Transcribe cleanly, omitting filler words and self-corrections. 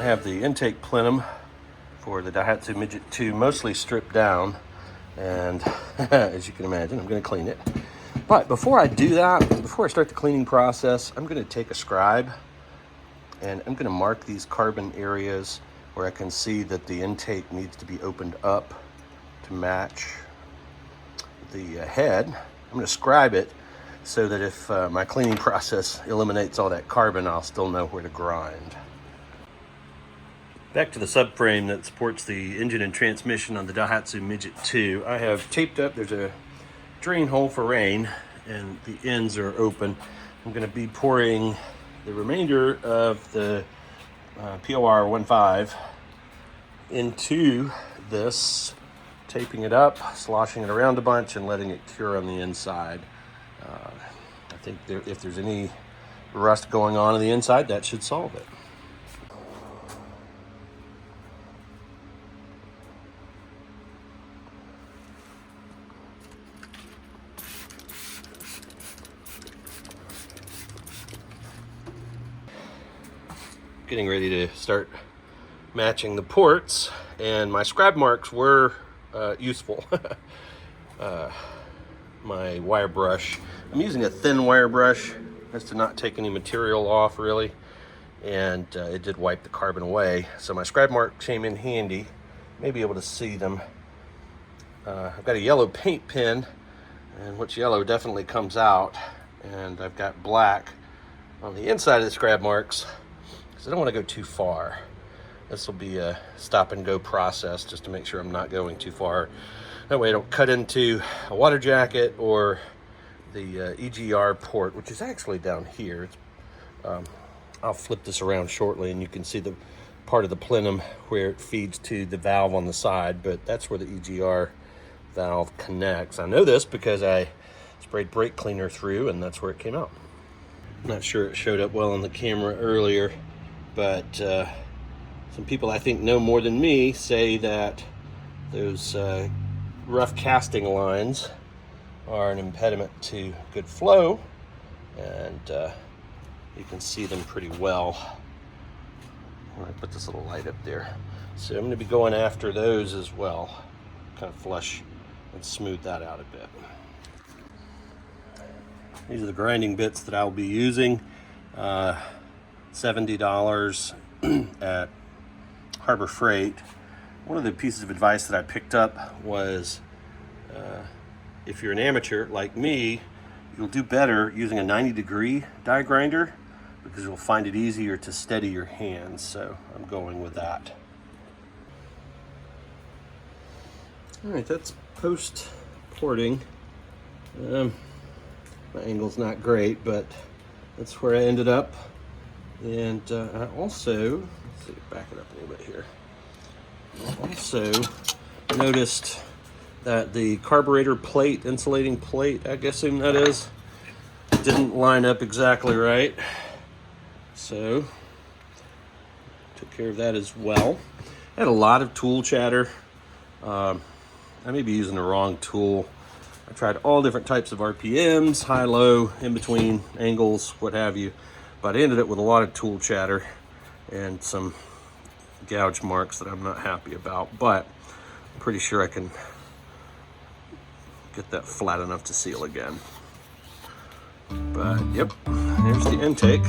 I have the intake plenum for the Daihatsu Midget II mostly stripped down, and as you can imagine, I'm going to clean it. But before I do that, before I start the cleaning process, I'm going to take a scribe and I'm going to mark these carbon areas where I can see that the intake needs to be opened up to match the head. I'm going to scribe it so that if my cleaning process eliminates all that carbon, I'll still know where to grind. Back to the subframe that supports the engine and transmission on the Daihatsu Midget II. I have taped up, there's a drain hole for rain and the ends are open. I'm going to be pouring the remainder of the POR 15 into this, taping it up, sloshing it around a bunch, and letting it cure on the inside. I think if there's any rust going on the inside, that should solve it. Getting ready to start matching the ports, and my scribe marks were useful. My wire brush, I'm using a thin wire brush just to not take any material off really, and it did wipe the carbon away, so my scribe marks came in handy. May be able to see them. I've got a yellow paint pen, and what's yellow definitely comes out, and I've got black on the inside of the scribe marks. I don't want to go too far. This will be a stop and go process just to make sure I'm not going too far. That way I don't cut into a water jacket or the EGR port, which is actually down here. I'll flip this around shortly and you can see the part of the plenum where it feeds to the valve on the side, but that's where the EGR valve connects. I know this because I sprayed brake cleaner through and that's where it came out. I'm not sure it showed up well on the camera earlier, but some people I think know more than me say that those rough casting lines are an impediment to good flow, and you can see them pretty well when I put this little light up there. So I'm going to be going after those as well, kind of flush and smooth that out a bit. These are the grinding bits that I'll be using. $70 at Harbor Freight. One of the pieces of advice that I picked up was if you're an amateur like me, you'll do better using a 90-degree die grinder because you'll find it easier to steady your hands. So I'm going with that. All right, that's post-porting. My angle's not great, but that's where I ended up. And I also, let's see, back it up a little bit here. I also noticed that the carburetor plate, insulating plate, I guess that is, didn't line up exactly right. So, took care of that as well. I had a lot of tool chatter. I may be using the wrong tool. I tried all different types of RPMs, high, low, in between, angles, what have you. But I ended up with a lot of tool chatter and some gouge marks that I'm not happy about. But I'm pretty sure I can get that flat enough to seal again. But yep, here's the intake.